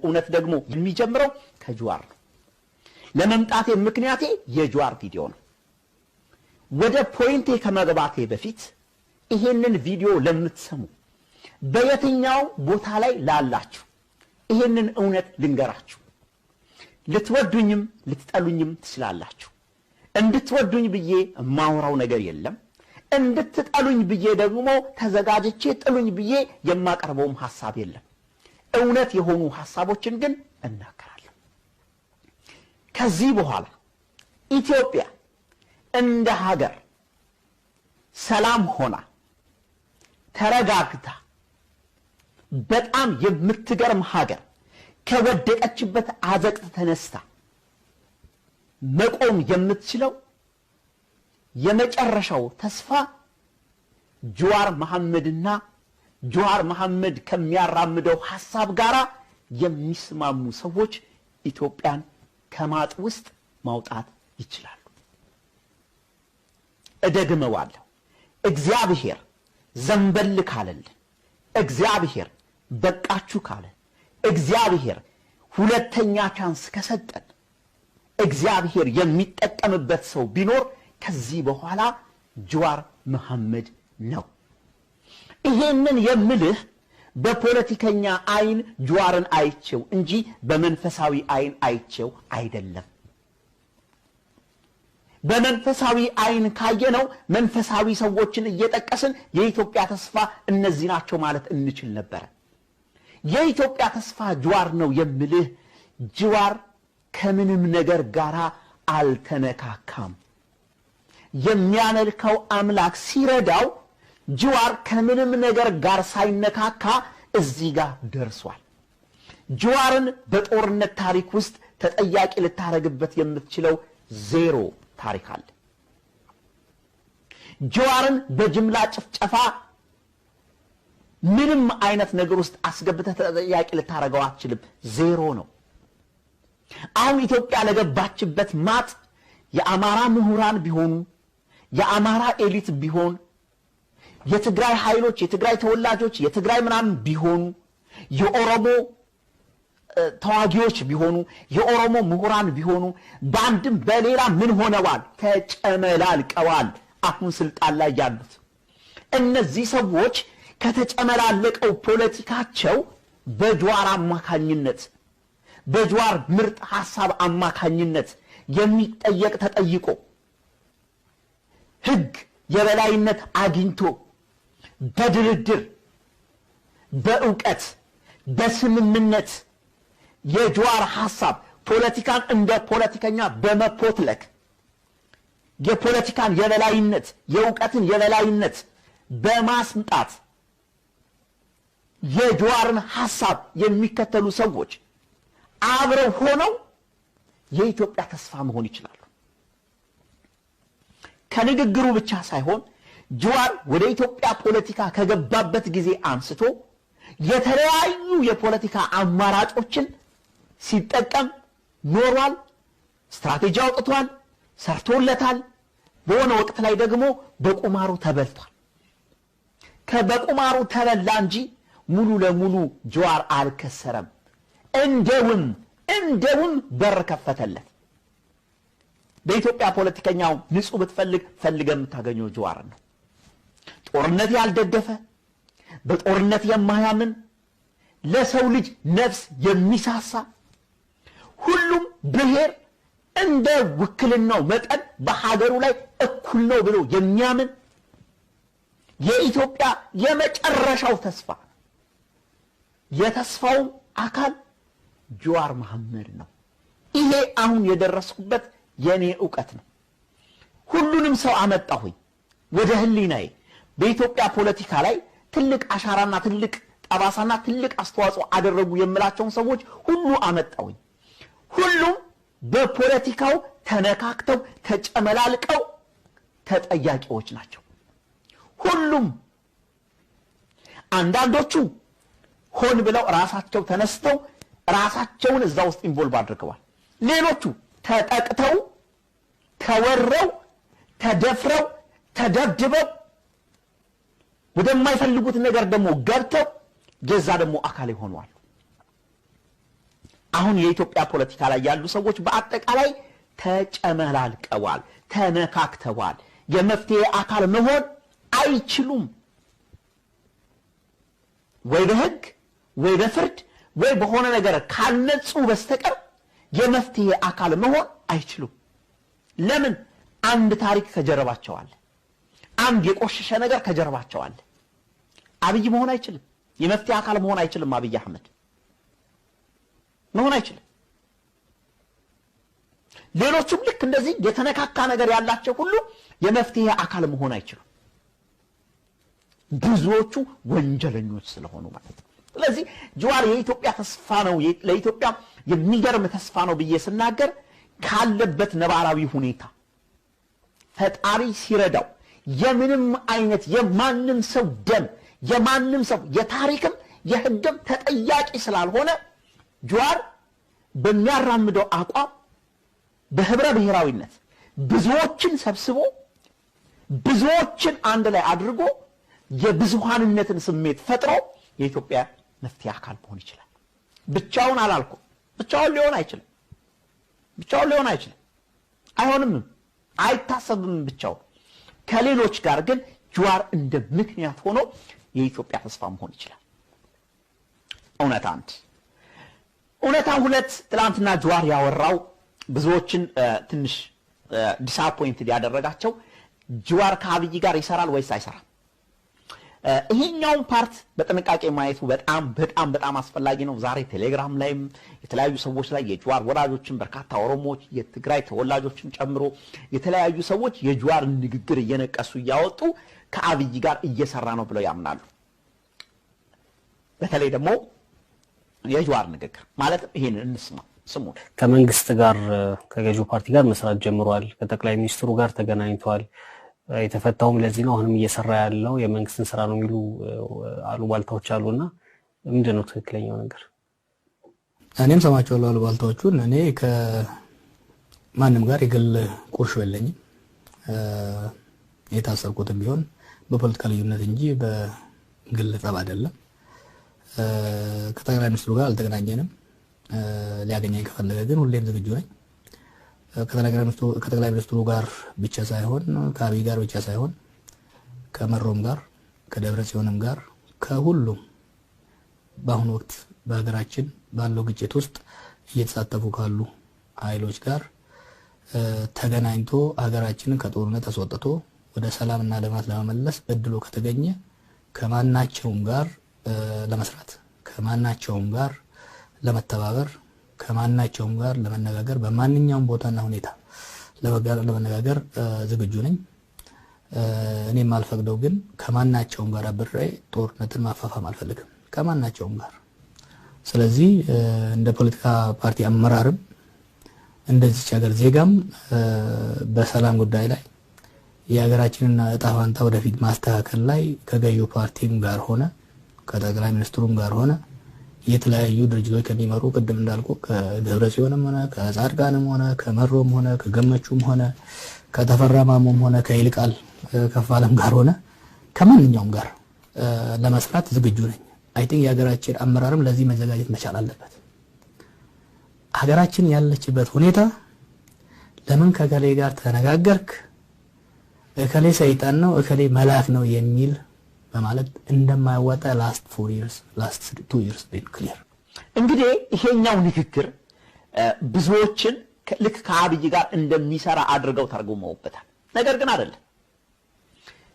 እውነት ደግሞ የሚጀምረው ከጅዋር ነው ለመምጣቴ ምክንያቴ የጅዋር ቪዲዮ ነው ወደ ፖይንቴ ከመግባቴ በፊት ይሄንን ቪዲዮ ለምትሰሙ በየትኛው ቦታ ላይ ላላችሁ ይሄንን እውነት ልንገራችሁ ልትወዱኝም ልትጠሉኝም ትችላላችሁ እንድትወዱኝ ብዬ ማውራው ነገር የለም እንድትጠሉኝ ብዬ ደግሞ ተዘጋጅቼ ጥሉኝ ብዬ የማቀርበውም ሐሳብ የለም እውነት የሆኑ ሐሳቦችን ግን እናከራለሁ ከዚህ በኋላ ኢትዮጵያ እንደ ሀገር ሰላም ሆና ተረጋግታ በጣም የምትገርም ሀገር ከወደቀችበት አዘቅት ተነስታ መቆም የምትችለው የመጨረሻው ተስፋ ጀዋር መሐመድና ጀዋር መሐመድ ከሚያራምደው ሐሳብ ጋራ የሚስማሙ ሰዎች ኢትዮጵያን ከማጥ ውስጥ ማውጣት ይችላሉ እደግመዋለሁ እግዚአብሔር ዘንበል ካለልን እግዚአብሔር በቃችሁ ካለ እግዚአብሔር ሁለተኛ ቻንስ ከሰጠን እግዚአብሔር የሚጠቀምበት ሰው ቢኖር ከዚህ በኋላ ጀዋር መሐመድ ነው ይሄንን የምልህ በፖለቲከኛ አይን ጀዋርን አይቼው እንጂ በመንፈሳዊ አይን አይቼው አይደለም በመንፈሳዊ አይን ካየነው መንፈሳዊ ሰዎችን እየጠቀስን የኢትዮጵያ ተስፋ እነዚህ ናቸው ማለት እንችል ነበር የኢትዮጵያ ተስፋ ጀዋር ነው የምልህ ጀዋር ከምንም ነገር ጋራ አልተነካካም የሚያመልከው አምላክ ሲረዳው ጀዋር ከምንም ነገር ጋር ሳይነካካ እዚህ ጋር ደርሷል ጀዋርን በጦርነት ታሪክ ውስጥ ተጠያቂ ልታረግበት የምትችለው ዜሮ ታሪክ አለ ጀዋርን በጅምላ ጭፍጨፋ ምንም አይነት ነገር ውስጥ አስገብተህ ተጠያቂ ልታረጋው አትችልም ዜሮ ነው አሁን ኢትዮጵያ ለገባችበት ማጥ የአማራ ምሁራን ቢሆኑ የአማራ ኤሊት ቢሆን የትግራይ ኃይሎች የትግራይ ተወላጆች የትግራይ ምናምን ቢሆኑ የኦሮሞ ተዋጊዎች ቢሆኑ የኦሮሞ ምሁራን ቢሆኑ ባንድም በሌላ ምን ሆነዋል ተጨመላልቀዋል አሁን ስልጣን ላይ ያሉት እነዚህ ሰዎች ከተጨመላለቀው ፖለቲካቸው በጀዋር አማካኝነት በጀዋር ምርጥ ሐሳብ አማካኝነት የሚጠየቅ ተጠይቆ ህግ የበላይነት አግኝቶ በድርድር በእውቀት በስምምነት የጀዋር ሐሳብ ፖለቲካን እንደ ፖለቲከኛ በመፖትለክ የፖለቲካን የበላይነት የእውቀትን የበላይነት በማስምጣት የጀዋርን ሐሳብ የሚከተሉ ሰዎች አብረው ሆነው የኢትዮጵያ ተስፋ መሆን ይችላሉ ከንግግሩ ብቻ ሳይሆን ጀዋር ወደ ኢትዮጵያ ፖለቲካ ከገባበት ጊዜ አንስቶ የተለያዩ የፖለቲካ አማራጮችን ሲጠቀም ኖሯል ስትራቴጂ አውጥቷል ሰርቶለታል በሆነ ወቅት ላይ ደግሞ በቁማሩ ተበልቷል ከበቁማሩ ተበላ እንጂ ሙሉ ለሙሉ ጀዋር አልከሰረም እንደውም በር ከፈተለት በኢትዮጵያ ፖለቲከኛው ንጹህ ብትፈልግ ፈልገም ታገኘው ጀዋር ነው ጦርነት ያልደገፈ በጦርነት የማያምን ለሰው ልጅ ነፍስ የሚሳሳ ሁሉም ብሔር እንደ ውክልናው መጠን በሀገሩ ላይ እኩል ነው ብሎ የሚያምን የኢትዮጵያ የመጨረሻው ተስፋ የተስፋው አካል ጀዋር መሐመድ ነው ይሄ አሁን የደረስኩበት የኔ ዕውቀት ነው ሁሉንም ሰው አመጣሁኝ ወደ ህሊናዬ በኢትዮጵያ ፖለቲካ ላይ ትልቅ አሻራና ትልቅ ጠባሳና ትልቅ አስተዋጽኦ አደረጉ የምላቸውን ሰዎች ሁሉ አመጣሁኝ ሁሉም በፖለቲካው ተነካክተው ተጨመላልቀው ተጠያቂዎች ናቸው ሁሉም አንዳንዶቹ ሆን ብለው ራሳቸው ተነስተው ራሳቸውን እዛ ውስጥ ኢንቮልቭ አድርገዋል ሌሎቹ ተጠቅተው ተወረው ተደፍረው ተደብድበው ወደማይፈልጉት ነገር ደግሞ ገብተው ገዛ ደግሞ አካል ሆነዋል አሁን የኢትዮጵያ ፖለቲካ ላይ ያሉ ሰዎች በአጠቃላይ ተጨመላልቀዋል ተነካክተዋል የመፍትሄ አካል መሆን አይችሉም ወይ በህግ ወይ በፍርድ ወይ በሆነ ነገር ካልነጹ በስተቀር የመፍትሄ አካል መሆን አይችሉም ለምን አንድ ታሪክ ከጀርባቸው አለ አንድ የቆሸሸ ነገር ከጀርባቸው አለ አብይ መሆን አይችልም የመፍትሄ አካል መሆን አይችልም አብይ አህመድ መሆን አይችልም ሌሎችም ልክ እንደዚህ የተነካካ ነገር ያላቸው ሁሉ የመፍትሄ አካል መሆን አይችሉም ብዙዎቹ ወንጀለኞች ስለሆኑ ማለት ነው ስለዚህ ጀዋር የኢትዮጵያ ተስፋ ነው ለኢትዮጵያ የሚገርም ተስፋ ነው በየስናገር ካለበት ነባራዊ ሁኔታ ፈጣሪ ሲረዳው የምንም አይነት የማንንም ሰው ደም የማንንም ሰው የታሪክም የህግም ተጠያቂ ስላልሆነ ጀዋር በሚያራምደው አቋም በህብረ ብሔራዊነት ብዙዎችን ሰብስቦ ብዙዎችን አንድ ላይ አድርጎ የብዙሃንነትን ስሜት ፈጥሮ የኢትዮጵያ መፍትሄ አካል መሆን ይችላል ብቻውን አላልኩም ብቻውን ሊሆን አይችልም አይሆንም አይታሰብም ብቻው ከሌሎች ጋር ግን ጀዋር እንደ ምክንያት ሆኖ የኢትዮጵያ ተስፋ መሆን ይችላል እውነት አንድ እውነታ ሁለት ትላንትና ጀዋር ያወራው ብዙዎችን ትንሽ ዲስአፖይንትድ ያደረጋቸው ጀዋር ከአብይ ጋር ይሰራል ወይስ አይሰራም ይሄኛው ፓርት በጥንቃቄ ማየቱ በጣም አስፈላጊ ነው ዛሬ ቴሌግራም ላይም የተለያዩ ሰዎች ላይ የጀዋር ወራጆችን በርካታ ኦሮሞዎች የትግራይ ተወላጆችን ጨምሮ የተለያዩ ሰዎች የጀዋር ንግግር እየነቀሱ ያወጡ ከአብይ ጋር እየሰራ ነው ብለው ያምናሉ በተለይ ደግሞ የጀዋር ንግግር ማለት ይሄን እንስማ ስሙ ከመንግስት ጋር ከገዢው ፓርቲ ጋር መስራት ጀምሯል ከጠቅላይ ሚኒስትሩ ጋር ተገናኝቷል የተፈታውም ለዚህ ነው አሁንም እየሰራ ያለው የመንግስትን ስራ ነው የሚሉ አሉባልታዎች አሉና ምንድነው ትክክለኛው ነገር እኔም ሰማቸዋለሁ አሉባልታዎቹን እኔ ከማንም ጋር የግል ቁርሾ የለኝም የታሰርኩትም ቢሆን በፖለቲካ ልዩነት እንጂ በግል ጸብ አይደለም ከጠቅላይ ሚኒስትሩ ጋር አልተገናኘንም ሊያገኘኝ ከፈለገ ግን ሁሌም ዝግጁ ነኝ ከጠቅላይ ሚኒስትሩ ጋር ብቻ ሳይሆን ከአብይ ጋር ብቻ ሳይሆን ከመሮም ጋር ከደብረጽዮንም ጋር ከሁሉም በአሁኑ ወቅት በሀገራችን ባለው ግጭት ውስጥ እየተሳተፉ ካሉ ኃይሎች ጋር ተገናኝቶ ሀገራችንን ከጦርነት አስወጥቶ ወደ ሰላምና ልማት ለመመለስ እድሉ ከተገኘ ከማናቸውም ጋር ለመስራት ከማናቸውም ጋር ለመተባበር ከማናቸውም ጋር ለመነጋገር በማንኛውም ቦታና ሁኔታ ለመነጋገር ዝግጁ ነኝ እኔም አልፈቅደው ግን ከማናቸውም ጋር አብሬ ጦርነትን ማፋፋም አልፈልግም ከማናቸውም ጋር ስለዚህ እንደ ፖለቲካ ፓርቲ አመራርም እንደዚህ ሀገር ዜጋም በሰላም ጉዳይ ላይ የሀገራችንን ዕጣ ፈንታ ወደፊት ማስተካከል ላይ ከገዢው ፓርቲም ጋር ሆነ ከጠቅላይ ሚኒስትሩም ጋር ሆነ የተለያዩ ድርጅቶች ከሚመሩ ቅድም እንዳልኩ ከደብረጽዮንም ሆነ ከጻድቃንም ሆነ ከመሮም ሆነ ከገመቹም ሆነ ከተፈራማሙም ሆነ ከይልቃል ከፋለም ጋር ሆነ ከማንኛውም ጋር ለመስራት ዝግጁ ነኝ አይ ቲንክ የሀገራችን አመራርም ለዚህ መዘጋጀት መቻል አለበት ሀገራችን ያለችበት ሁኔታ ለምን ከገሌ ጋር ተነጋገርክ እከሌ ሰይጣን ነው እከሌ መልአክ ነው የሚል በማለት እንደማይወጣ last 2 years been clear እንግዲህ ይሄኛው ንግግር ብዙዎችን ልክ ከአብይ ጋር እንደሚሰራ አድርገው ተርጉመውበታል ነገር ግን አይደለም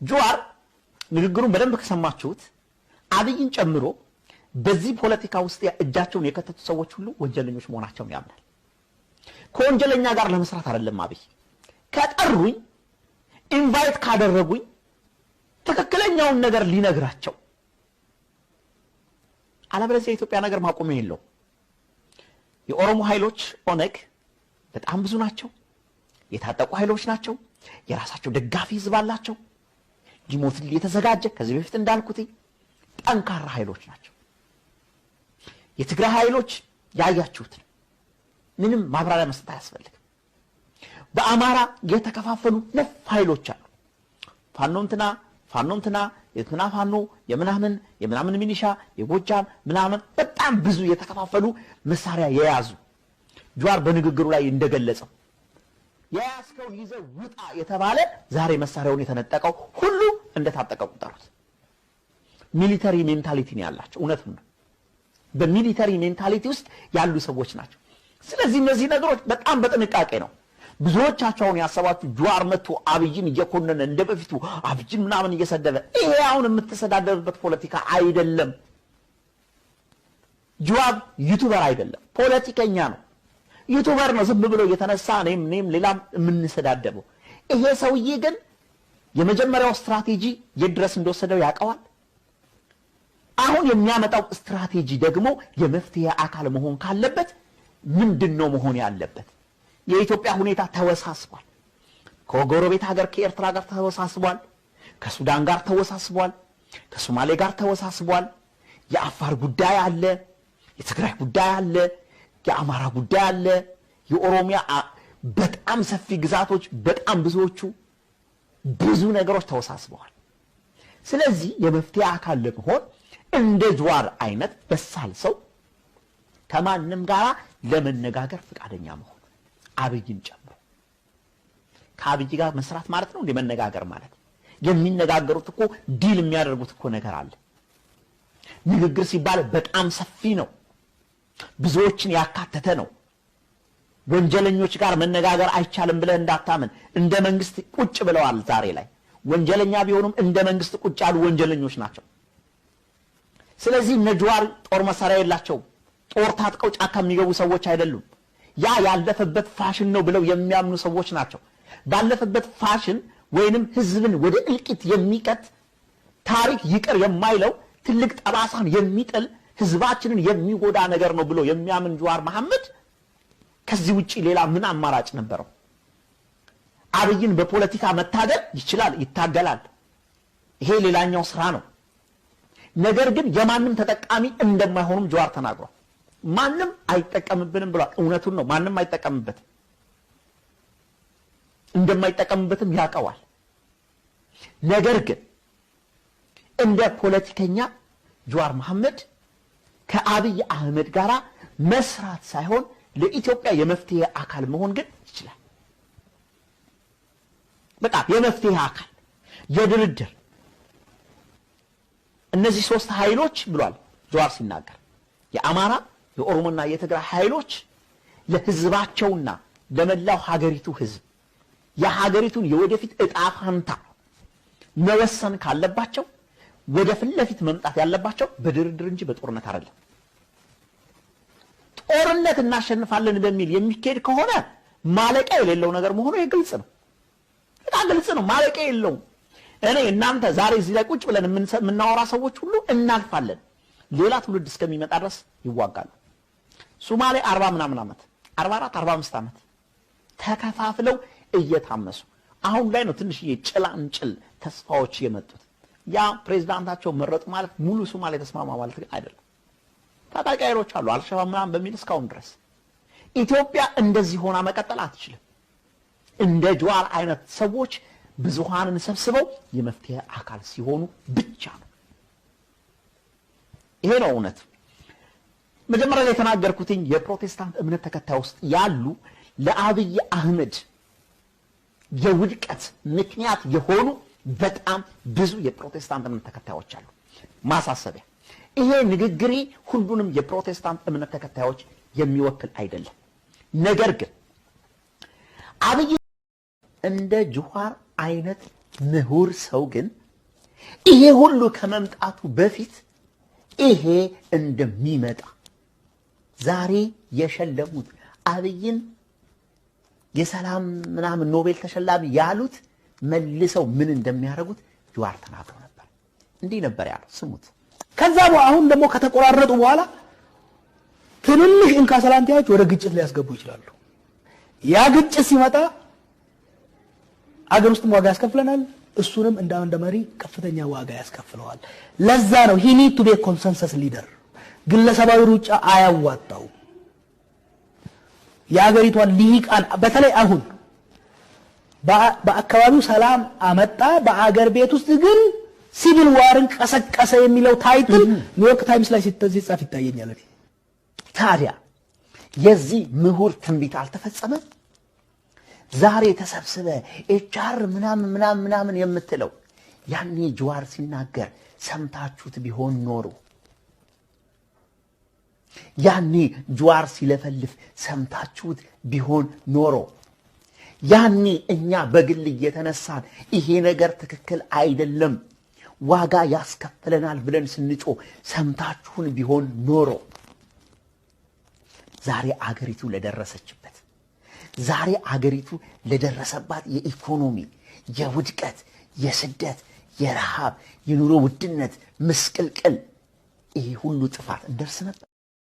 ጀዋር ንግግሩን በደንብ ከሰማችሁት አብይን ጨምሮ በዚህ ፖለቲካ ውስጥ እጃቸውን የከተቱ ሰዎች ሁሉ ወንጀለኞች መሆናቸውን ያምናል ከወንጀለኛ ጋር ለመስራት አይደለም አብይ ከጠሩኝ ኢንቫይት ካደረጉኝ ተከክለኛውን ነገር ሊነግራቸው አለበለዚያ የኢትዮጵያ ነገር ማቆም የለው የኦሮሞ ኃይሎች ኦነግ በጣም ብዙ ናቸው የታጠቁ ኃይሎች ናቸው የራሳቸው ደጋፊ ህዝብ አላቸው ዲሞትሊ የተዘጋጀ ከዚህ በፊት እንዳልኩት ጠንካራ ኃይሎች ናቸው የትግራይ ኃይሎች ያያችሁት ምንም ማብራሪያ መስጠት አያስፈልግም በአማራ የተከፋፈሉ ነፍ ኃይሎች አሉ ፋኖንትና የትናፋኑ የምናምን ሚኒሻ የጎጃም ምናምን በጣም ብዙ የተከፋፈሉ መሳሪያ የያዙ ጀዋር በንግግሩ ላይ እንደገለጸው የያዝከውን ይዘው ውጣ የተባለ ዛሬ መሳሪያውን የተነጠቀው ሁሉ እንደታጠቀ ቁጠሩት። ሚሊተሪ ሜንታሊቲ ነው ያላቸው። እውነቱን ነው። በሚሊተሪ ሜንታሊቲ ውስጥ ያሉ ሰዎች ናቸው። ስለዚህ እነዚህ ነገሮች በጣም በጥንቃቄ ነው። ብዙዎቻቸውን ያሰባችሁ ጀዋር መጥቶ አብይን እየኮነነ እንደበፊቱ አብይን ምናምን እየሰደበ ይሄ አሁን የምትሰዳደርበት ፖለቲካ አይደለም። ጀዋር ዩቲዩበር አይደለም፣ ፖለቲከኛ ነው። ዩቲዩበር ነው። ዝም ብሎ እየተነሳ እኔም ሌላም የምንሰዳደበው። ይሄ ሰውዬ ግን የመጀመሪያው ስትራቴጂ የድረስ እንደወሰደው ያውቀዋል። አሁን የሚያመጣው ስትራቴጂ ደግሞ የመፍትሄ አካል መሆን ካለበት ምንድነው መሆን ያለበት? የኢትዮጵያ ሁኔታ ተወሳስቧል። ከጎረቤት ሀገር ከኤርትራ ጋር ተወሳስቧል፣ ከሱዳን ጋር ተወሳስቧል፣ ከሶማሌ ጋር ተወሳስቧል። የአፋር ጉዳይ አለ፣ የትግራይ ጉዳይ አለ፣ የአማራ ጉዳይ አለ፣ የኦሮሚያ በጣም ሰፊ ግዛቶች በጣም ብዙዎቹ ብዙ ነገሮች ተወሳስበዋል። ስለዚህ የመፍትሄ አካል ለመሆን እንደ ጀዋር አይነት በሳል ሰው ከማንም ጋር ለመነጋገር ፈቃደኛ መሆን አብይን ጨምሮ ከአብይ ጋር መስራት ማለት ነው። እንደመነጋገር ማለት የሚነጋገሩት እኮ ዲል የሚያደርጉት እኮ ነገር አለ። ንግግር ሲባል በጣም ሰፊ ነው፣ ብዙዎችን ያካተተ ነው። ወንጀለኞች ጋር መነጋገር አይቻልም ብለህ እንዳታምን። እንደ መንግስት ቁጭ ብለዋል ዛሬ ላይ። ወንጀለኛ ቢሆኑም እንደ መንግስት ቁጭ ያሉ ወንጀለኞች ናቸው። ስለዚህ እነ ጀዋር ጦር መሳሪያ የላቸው፣ ጦር ታጥቀው ጫካ የሚገቡ ሰዎች አይደሉም። ያ ያለፈበት ፋሽን ነው ብለው የሚያምኑ ሰዎች ናቸው። ባለፈበት ፋሽን ወይንም ህዝብን ወደ እልቂት የሚቀጥ ታሪክ ይቅር የማይለው ትልቅ ጠባሳን የሚጥል ህዝባችንን የሚጎዳ ነገር ነው ብሎ የሚያምን ጀዋር መሐመድ ከዚህ ውጪ ሌላ ምን አማራጭ ነበረው? አብይን በፖለቲካ መታገል ይችላል፣ ይታገላል። ይሄ ሌላኛው ስራ ነው። ነገር ግን የማንም ተጠቃሚ እንደማይሆኑም ጀዋር ተናግሯል። ማንም አይጠቀምብንም ብሏል። እውነቱን ነው። ማንም አይጠቀምበትም፣ እንደማይጠቀምበትም ያውቀዋል። ነገር ግን እንደ ፖለቲከኛ ጀዋር መሐመድ ከአብይ አህመድ ጋራ መስራት ሳይሆን ለኢትዮጵያ የመፍትሄ አካል መሆን ግን ይችላል። በጣም የመፍትሄ አካል የድርድር እነዚህ ሶስት ኃይሎች ብሏል ጀዋር ሲናገር የአማራ የኦሮሞና የትግራይ ኃይሎች ለህዝባቸውና ለመላው ሀገሪቱ ህዝብ የሀገሪቱን የወደፊት ዕጣ ፈንታ መወሰን ካለባቸው ወደ ፊት ለፊት መምጣት ያለባቸው በድርድር እንጂ በጦርነት አይደለም። ጦርነት እናሸንፋለን በሚል የሚካሄድ ከሆነ ማለቂያ የሌለው ነገር መሆኑ ግልጽ ነው። በጣም ግልጽ ነው። ማለቂያ የለውም። እኔ እናንተ ዛሬ እዚህ ላይ ቁጭ ብለን የምናወራ ሰዎች ሁሉ እናልፋለን። ሌላ ትውልድ እስከሚመጣ ድረስ ይዋጋሉ። ሶማሌ 40 ምናምን ዓመት 44 45 ዓመት ተከፋፍለው እየታመሱ አሁን ላይ ነው ትንሽዬ ጭላንጭል ተስፋዎች የመጡት። ያ ፕሬዝዳንታቸው መረጡ ማለት ሙሉ ሶማሌ ተስማማ ማለት አይደለም። ታጣቂ ኃይሎች አሉ አልሸባብ ምናምን በሚል እስካሁን ድረስ ኢትዮጵያ እንደዚህ ሆና መቀጠል አትችልም። እንደ ጀዋር አይነት ሰዎች ብዙሃንን ሰብስበው የመፍትሄ አካል ሲሆኑ ብቻ ነው። ይሄ ነው እውነት። መጀመሪያ ላይ ተናገርኩትኝ የፕሮቴስታንት እምነት ተከታይ ውስጥ ያሉ ለአብይ አህመድ የውድቀት ምክንያት የሆኑ በጣም ብዙ የፕሮቴስታንት እምነት ተከታዮች አሉ። ማሳሰቢያ፣ ይሄ ንግግሬ ሁሉንም የፕሮቴስታንት እምነት ተከታዮች የሚወክል አይደለም። ነገር ግን አብይ እንደ ጀዋር አይነት ምሁር ሰው ግን ይሄ ሁሉ ከመምጣቱ በፊት ይሄ እንደሚመጣ ዛሬ የሸለሙት አብይን የሰላም ምናምን ኖቤል ተሸላሚ ያሉት መልሰው ምን እንደሚያደርጉት ጀዋር ተናግሮ ነበር። እንዲህ ነበር ያለው፣ ስሙት። ከዛ አሁን ደግሞ ከተቆራረጡ በኋላ ትንንሽ እንካሰላንቲያዎች ወደ ግጭት ሊያስገቡ ይችላሉ። ያ ግጭት ሲመጣ አገር ውስጥም ዋጋ ያስከፍለናል፣ እሱንም እንደ መሪ ከፍተኛ ዋጋ ያስከፍለዋል። ለዛ ነው he need to be a consensus leader። ግለሰባዊ ሩጫ አያዋጣው። የአገሪቷን ሊቃን በተለይ አሁን በአካባቢው ሰላም አመጣ፣ በአገር ቤት ውስጥ ግን ሲቪል ዋርን ቀሰቀሰ የሚለው ታይትል ኒውዮርክ ታይምስ ላይ ሲጻፍ ይታየኛል። ታዲያ የዚህ ምሁር ትንቢት አልተፈጸመም? ዛሬ ተሰብስበ ኤችአር ምናምን የምትለው ያኔ ጀዋር ሲናገር ሰምታችሁት ቢሆን ኖሮ፣ ያኔ ጀዋር ሲለፈልፍ ሰምታችሁት ቢሆን ኖሮ፣ ያኔ እኛ በግል እየተነሳን ይሄ ነገር ትክክል አይደለም ዋጋ ያስከፍለናል ብለን ስንጮ ሰምታችሁን ቢሆን ኖሮ፣ ዛሬ አገሪቱ ለደረሰችበት፣ ዛሬ አገሪቱ ለደረሰባት የኢኮኖሚ የውድቀት የስደት የረሃብ የኑሮ ውድነት ምስቅልቅል ይሄ ሁሉ ጥፋት እንደርስ ነበር?